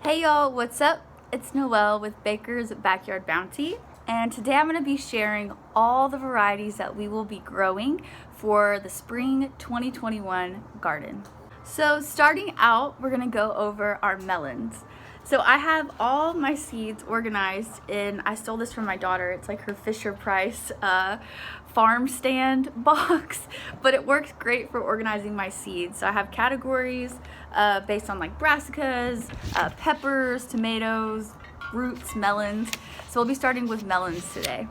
Hey y'all, what's up? It's Noelle with Baker's Backyard Bounty, and today I'm going to be sharing all the varieties that we will be growing for the spring 2021 garden. So starting out, we're going to go over our melons. So I have all my seeds organized in, I stole this from my daughter, it's like her Fisher Price farm stand box, but it works great for organizing my seeds. So I have categories based on like brassicas, peppers, tomatoes, roots, melons. So we'll be starting with melons today.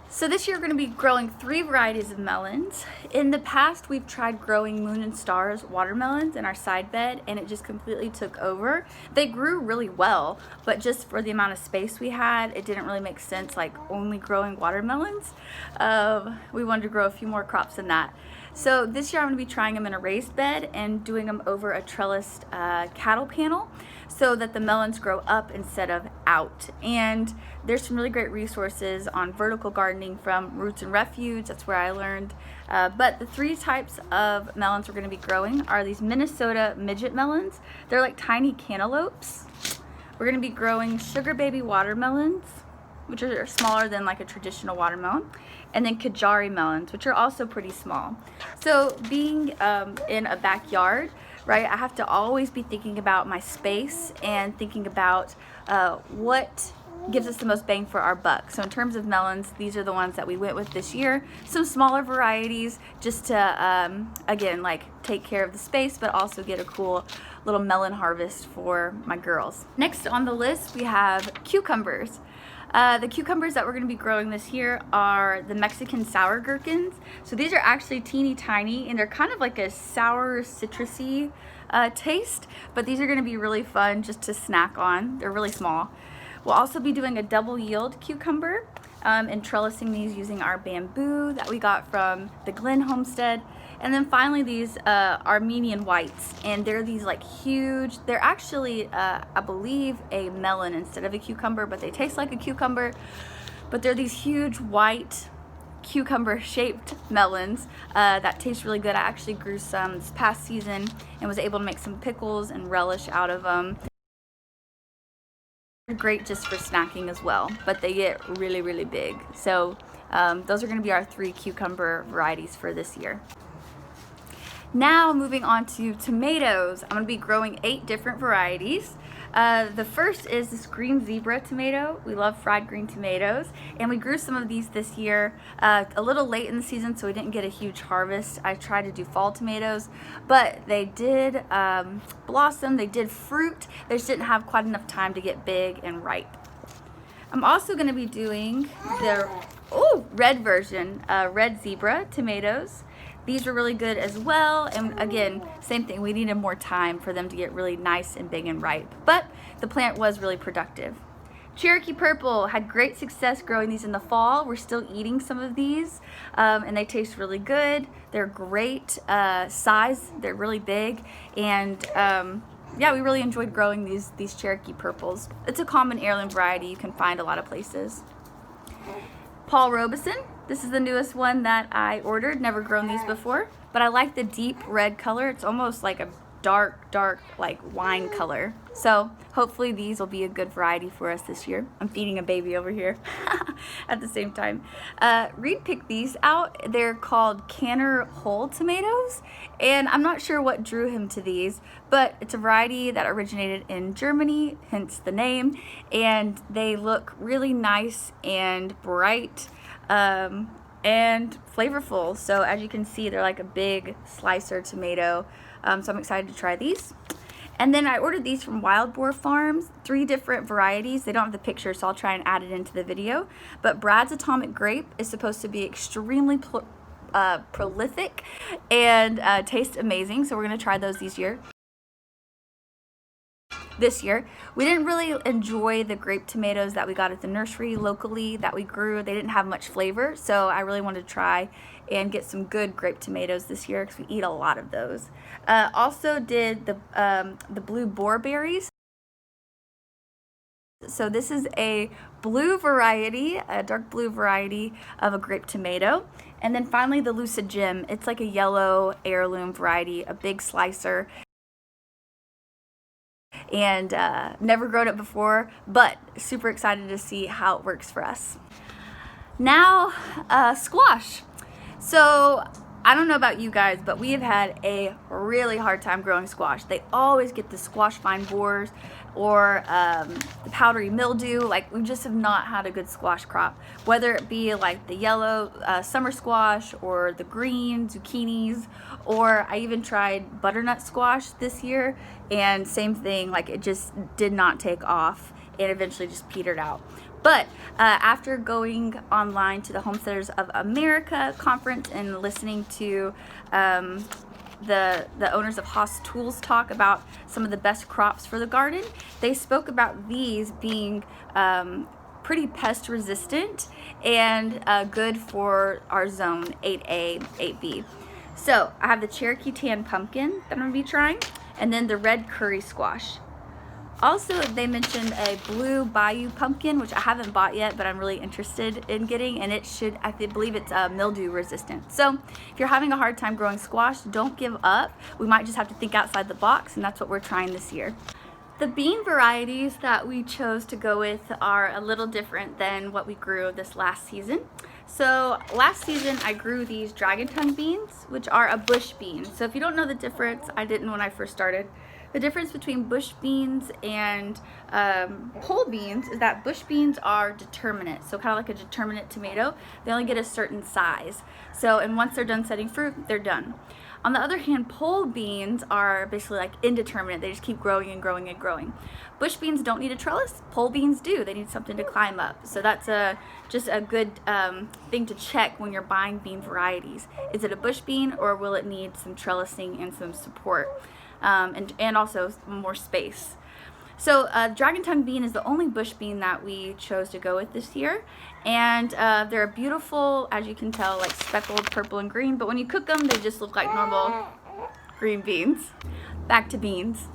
So this year we're going to be growing 3 varieties of melons. In the past we've tried growing Moon and Stars watermelons in our side bed and it just completely took over. They grew really well, but just for the amount of space we had, it didn't really make sense like only growing watermelons. We wanted to grow a few more crops than that. So this year I'm going to be trying them in a raised bed and doing them over a trellised cattle panel so that the melons grow up instead of out. And there's some really great resources on vertical gardening from Roots and Refuge. That's where I learned. But the 3 types of melons we're going to be growing are these Minnesota midget melons. They're like tiny cantaloupes. We're going to be growing sugar baby watermelons, which are smaller than like a traditional watermelon, and then Kajari melons, which are also pretty small. So being in a backyard, right, I have to always be thinking about my space and thinking about what gives us the most bang for our buck. So in terms of melons, these are the ones that we went with this year. Some smaller varieties just to, again, like take care of the space, but also get a cool little melon harvest for my girls. Next on the list, we have cucumbers. The cucumbers that we're going to be growing this year are the Mexican sour gherkins. So these are actually teeny tiny and they're kind of like a sour citrusy taste, but these are going to be really fun just to snack on. They're really small. We'll also be doing a double yield cucumber and trellising these using our bamboo that we got from the Glen Homestead. And then finally these Armenian whites, and they're these like huge, they're actually I believe a melon instead of a cucumber, but they taste like a cucumber. But they're these huge white cucumber shaped melons that taste really good. I actually grew some this past season and was able to make some pickles and relish out of them. They're great just for snacking as well, but they get really big. So those are going to be our 3 cucumber varieties for this year. Now moving on to tomatoes. I'm going to be growing 8 different varieties. The first is this green zebra tomato. We love fried green tomatoes, and we grew some of these this year a little late in the season, so we didn't get a huge harvest. I tried to do fall tomatoes, but they did blossom, they did fruit. They just didn't have quite enough time to get big and ripe. I'm also going to be doing the red version, red zebra tomatoes. These were really good as well, and again, same thing, we needed more time for them to get really nice and big and ripe, but the plant was really productive. Cherokee Purple had great success growing these in the fall. We're still eating some of these, and they taste really good. They're great size, they're really big, and yeah, we really enjoyed growing these Cherokee Purples. It's a common heirloom variety you can find a lot of places. Paul Robeson. This is the newest one that I ordered. Never grown these before, but I like the deep red color. It's almost like a dark like wine color. So hopefully these will be a good variety for us this year. I'm feeding a baby over here at the same time. Reed picked these out. They're called Canner Whole tomatoes, and I'm not sure what drew him to these, but it's a variety that originated in Germany, hence the name, and they look really nice and bright and flavorful. So as you can see, they're like a big slicer tomato. So I'm excited to try these. And then I ordered these from Wild Boar Farms, 3 different varieties. They don't have the picture, so I'll try and add it into the video. But Brad's Atomic Grape is supposed to be extremely prolific and taste amazing. So we're going to try those this year. We didn't really enjoy the grape tomatoes that we got at the nursery locally that we grew. They didn't have much flavor, so I really wanted to try and get some good grape tomatoes this year because we eat a lot of those. Also did the blue boar berries. So this is a blue variety, a dark blue variety of a grape tomato. And then finally the Lucid Gem. It's like a yellow heirloom variety, a big slicer. and never grown it before, but super excited to see how it works for us. Now, squash. So I don't know about you guys, but we have had a really hard time growing squash. They always get the squash vine borers or the powdery mildew. Like, we just have not had a good squash crop, whether it be like the yellow summer squash or the green zucchinis, or I even tried butternut squash this year, and same thing, like it just did not take off and eventually just petered out. But after going online to the Homesteaders of America conference and listening to the owners of Haas Tools talk about some of the best crops for the garden, they spoke about these being pretty pest resistant and good for our zone 8A, 8B. So I have the Cherokee Tan Pumpkin that I'm gonna be trying, and then the red curry squash. Also, they mentioned a blue Bayou pumpkin, which I haven't bought yet, but I'm really interested in getting, and it should, I believe it's mildew resistant. So if you're having a hard time growing squash, don't give up. We might just have to think outside the box, and that's what we're trying this year. The bean varieties that we chose to go with are a little different than what we grew this last season. So last season I grew these dragon tongue beans, which are a bush bean. So if you don't know the difference, I didn't when I first started. The difference between bush beans and pole beans is that bush beans are determinate, so kind of like a determinate tomato. They only get a certain size. So, and once they're done setting fruit, they're done. On the other hand, pole beans are basically like indeterminate. They just keep growing and growing and growing. Bush beans don't need a trellis. Pole beans do. They need something to climb up. So that's just a good thing to check when you're buying bean varieties. Is it a bush bean, or will it need some trellising and some support? And also more space. So dragon tongue bean is the only bush bean that we chose to go with this year, and they're beautiful, as you can tell, like speckled purple and green, but when you cook them they just look like normal green beans. Back to beans.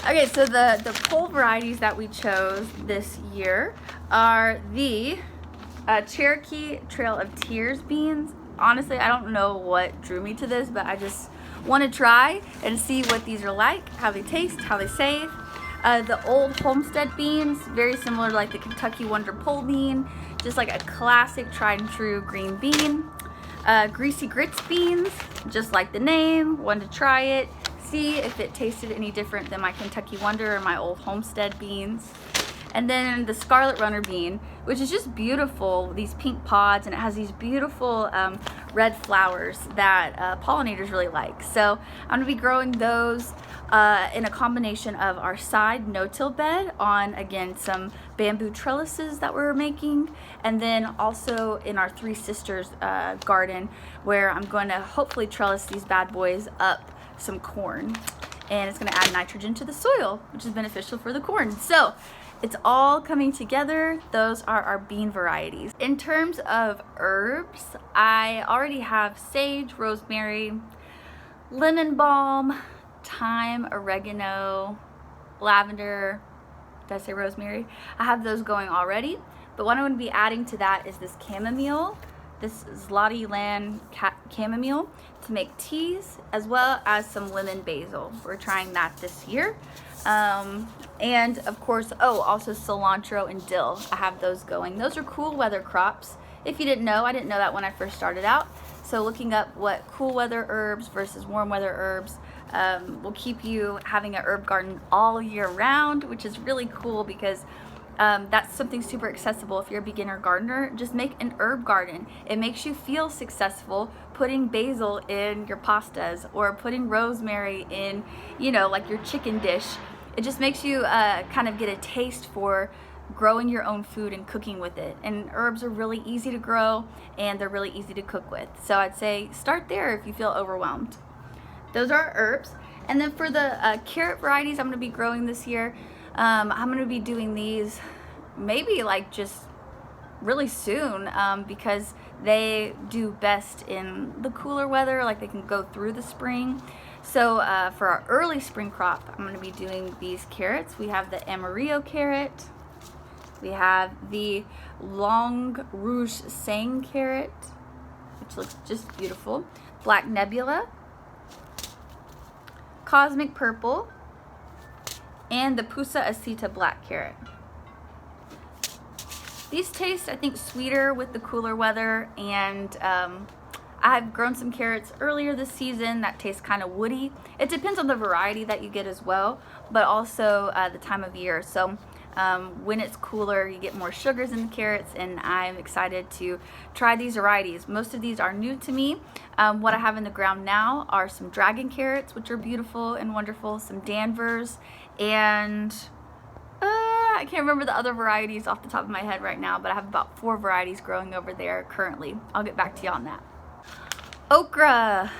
Okay, so the pole varieties that we chose this year are the Cherokee Trail of Tears beans. Honestly, I don't know what drew me to this, but I just want to try and see what these are like, how they taste, how they save. The old Homestead beans, very similar to like the Kentucky Wonder pole bean, just like a classic tried and true green bean. Greasy Grits beans, just like the name, wanted to try it, see if it tasted any different than my Kentucky Wonder or my old Homestead beans. And then the Scarlet Runner bean, which is just beautiful, these pink pods, and it has these beautiful red flowers that pollinators really like. So I'm gonna be growing those in a combination of our side no-till bed on, again, some bamboo trellises that we're making, and then also in our Three Sisters garden, where I'm going to hopefully trellis these bad boys up some corn, and it's going to add nitrogen to the soil, which is beneficial for the corn. So it's all coming together. Those are our bean varieties. In terms of herbs, I already have sage, rosemary, lemon balm, thyme, oregano, lavender. Did I say rosemary? I have those going already. But what I'm going to be adding to that is this chamomile, this Zloty Land chamomile, to make teas, as well as some lemon basil. We're trying that this year. And of course, also cilantro and dill. I have those going. Those are cool weather crops. If you didn't know, I didn't know that when I first started out. So looking up what cool weather herbs versus warm weather herbs will keep you having an herb garden all year round, which is really cool because that's something super accessible. If you're a beginner gardener, just make an herb garden. It makes you feel successful putting basil in your pastas or putting rosemary in, like your chicken dish. It just makes you kind of get a taste for growing your own food and cooking with it. And herbs are really easy to grow and they're really easy to cook with. So I'd say start there if you feel overwhelmed. Those are herbs. And then for the carrot varieties I'm going to be growing this year, I'm going to be doing these maybe like just really soon because they do best in the cooler weather, like they can go through the spring. So for our early spring crop, I'm going to be doing these carrots. We have the Amarillo carrot. We have the Long Rouge Sang carrot, which looks just beautiful. Black Nebula, Cosmic Purple, and the Pusa Aceta black carrot. These taste, I think, sweeter with the cooler weather, and I've grown some carrots earlier this season that taste kind of woody. It depends on the variety that you get as well, but also the time of year. So when it's cooler, you get more sugars in the carrots, and I'm excited to try these varieties. Most of these are new to me. What I have in the ground now are some dragon carrots, which are beautiful and wonderful, some Danvers, and I can't remember the other varieties off the top of my head right now, but I have about 4 varieties growing over there currently. I'll get back to you on that. Okra.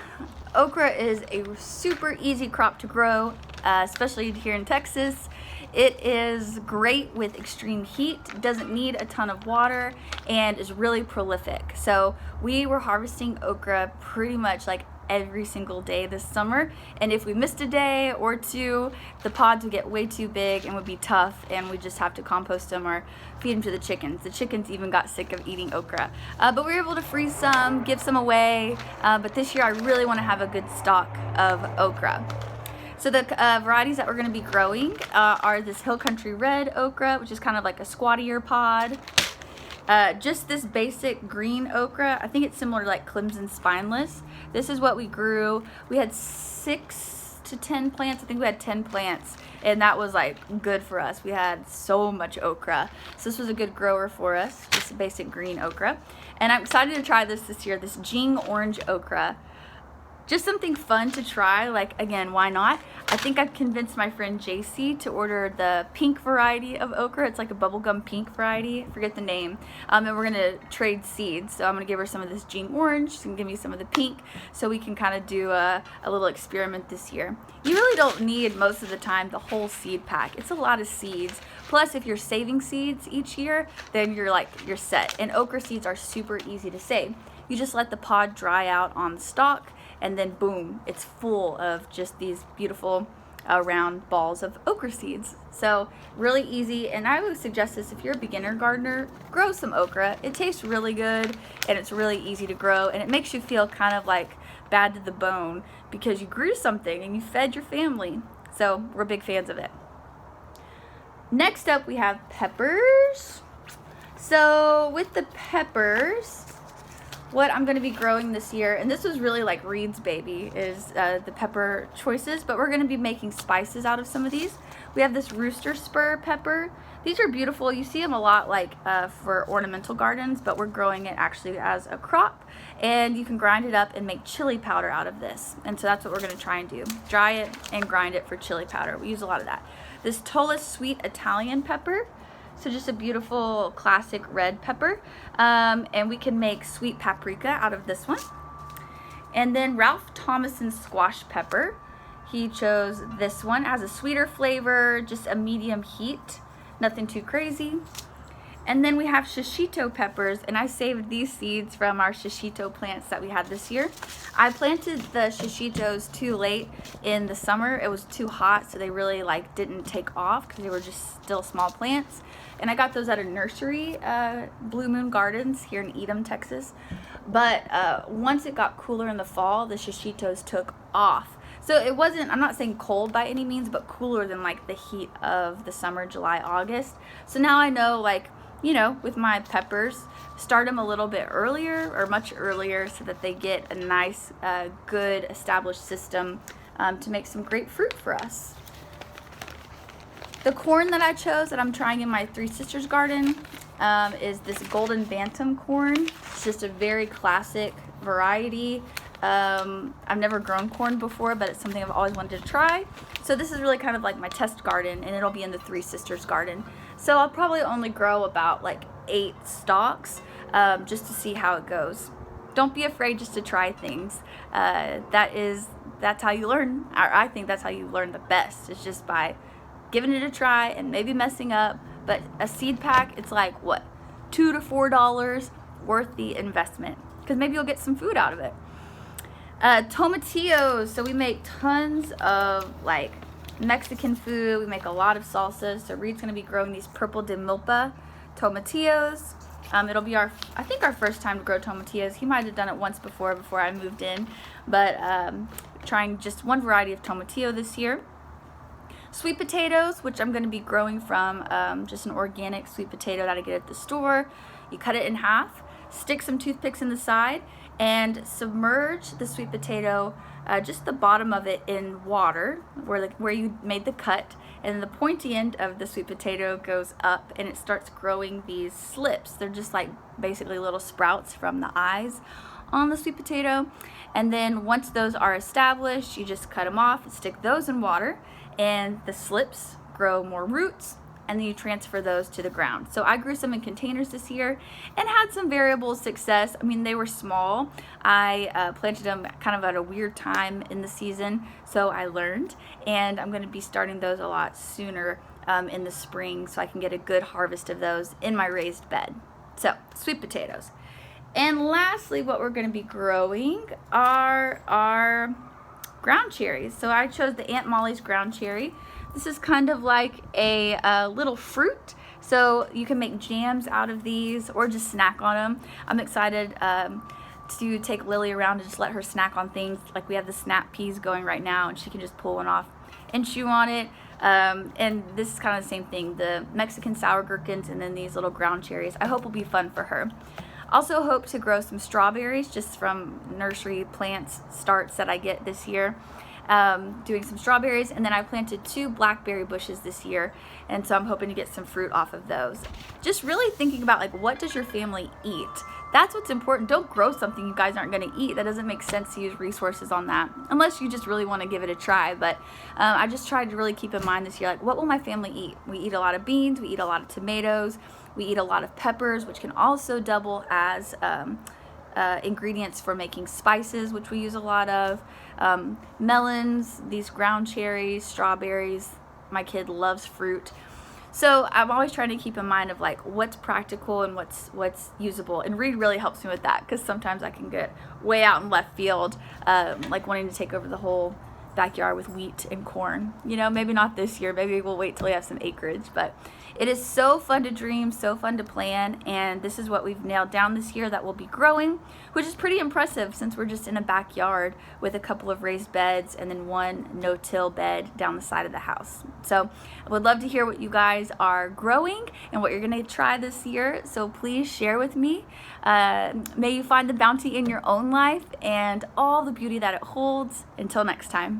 Okra is a super easy crop to grow, especially here in Texas. It is great with extreme heat, doesn't need a ton of water, and is really prolific. So we were harvesting okra pretty much like every single day this summer, and if we missed a day or two, the pods would get way too big and would be tough, and we just have to compost them or feed them to the chickens. The chickens even got sick of eating okra, but we were able to freeze some, give some away, but this year I really want to have a good stock of okra. So the varieties that we're going to be growing are this Hill Country Red okra, which is kind of like a squattier pod. Just this basic green okra. I think it's similar to like Clemson Spineless. This is what we grew. We had 6 to 10 plants. I think we had 10 plants, and that was like good for us. We had so much okra. So this was a good grower for us, just a basic green okra. And I'm excited to try this year, this Jing Orange okra. Just something fun to try, like, again, why not? I think I've convinced my friend JC to order the pink variety of okra. It's like a bubblegum pink variety, I forget the name. And we're gonna trade seeds. So I'm gonna give her some of this Jing Orange, she's gonna give me some of the pink, so we can kind of do a little experiment this year. You really don't need, most of the time, the whole seed pack. It's a lot of seeds. Plus, if you're saving seeds each year, then you're set. And okra seeds are super easy to save. You just let the pod dry out on the stalk, and then boom, it's full of just these beautiful round balls of okra seeds. So really easy, and I would suggest this if you're a beginner gardener, grow some okra. It tastes really good, and it's really easy to grow, and it makes you feel kind of like bad to the bone because you grew something and you fed your family. So we're big fans of it. Next up, we have peppers. So with the peppers, what I'm going to be growing this year, and this was really like Reed's baby, is the pepper choices, but we're going to be making spices out of some of these. We have this Rooster Spur pepper. These are beautiful. You see them a lot like for ornamental gardens, but we're growing it actually as a crop, and you can grind it up and make chili powder out of this. And so that's what we're going to try and do. Dry it and grind it for chili powder. We use a lot of that. This Tola Sweet Italian pepper. So just a beautiful classic red pepper, and we can make sweet paprika out of this one. And then Ralph Thomason squash pepper. He chose this one. It has a sweeter flavor, just a medium heat, nothing too crazy. And then we have shishito peppers, and I saved these seeds from our shishito plants that we had this year. I planted the shishitos too late in the summer. It was too hot, so they really like didn't take off because they were just still small plants. And I got those at a nursery, Blue Moon Gardens here in Edom, Texas. But once it got cooler in the fall, the shishitos took off. So it wasn't, I'm not saying cold by any means, but cooler than like the heat of the summer, July, August. So now I know, like, you know, with my peppers, start them a little bit earlier or much earlier so that they get a nice, good established system to make some great fruit for us. The corn that I chose that I'm trying in my Three Sisters garden is this Golden Bantam corn. It's just a very classic variety. I've never grown corn before, but it's something I've always wanted to try. So this is really kind of like my test garden, and it'll be in the Three Sisters garden. So I'll probably only grow about like 8 stalks just to see how it goes. Don't be afraid just to try things. That's how you learn. I think that's how you learn the best. It's just by giving it a try and maybe messing up. But a seed pack, it's like what, $2 to $4 worth the investment, because maybe you'll get some food out of it. Tomatillos. So we make tons of like Mexican food. We make a lot of salsas. So Reed's gonna be growing these purple de milpa tomatillos. It'll be I think our first time to grow tomatillos. He might have done it once before I moved in, but trying just one variety of tomatillo this year. Sweet potatoes, which I'm going to be growing from just an organic sweet potato that I get at the store. You cut it in half, stick some toothpicks in the side, and submerge the sweet potato, just the bottom of it, in water where you made the cut, and the pointy end of the sweet potato goes up and it starts growing these slips. They're just like basically little sprouts from the eyes on the sweet potato. And then once those are established, you just cut them off, stick those in water, and the slips grow more roots, and then you transfer those to the ground. So I grew some in containers this year and had some variable success. I mean, they were small. I planted them kind of at a weird time in the season, so I learned, and I'm going to be starting those a lot sooner in the spring so I can get a good harvest of those in my raised bed. So, sweet potatoes. And lastly, what we're going to be growing are our ground cherries. So I chose the Aunt Molly's ground cherry. This is kind of like a little fruit, so you can make jams out of these or just snack on them. I'm excited to take Lily around and just let her snack on things. Like we have the snap peas going right now, and she can just pull one off and chew on it. And this is kind of the same thing, the Mexican sour gherkins and then these little ground cherries. I hope will be fun for her. Also hope to grow some strawberries just from nursery plants starts that I get this year. Doing some strawberries, and then I planted 2 blackberry bushes this year, and so I'm hoping to get some fruit off of those. Just really thinking about, like, what does your family eat? That's what's important. Don't grow something you guys aren't going to eat. That doesn't make sense to use resources on that unless you just really want to give it a try. But I just tried to really keep in mind this year, like, what will my family eat? We eat a lot of beans, we eat a lot of tomatoes, we eat a lot of peppers, which can also double as ingredients for making spices, which we use a lot of, melons, these ground cherries, strawberries. My kid loves fruit. So I'm always trying to keep in mind of like what's practical and what's usable, and Reed really helps me with that because sometimes I can get way out in left field, like wanting to take over the whole backyard with wheat and corn. You know, maybe not this year, maybe we'll wait till we have some acreage, but it is so fun to dream, so fun to plan, and this is what we've nailed down this year that we'll be growing, which is pretty impressive since we're just in a backyard with a couple of raised beds and then one no-till bed down the side of the house. So I would love to hear what you guys are growing and what you're going to try this year, so please share with me. May you find the bounty in your own life and all the beauty that it holds. Until next time.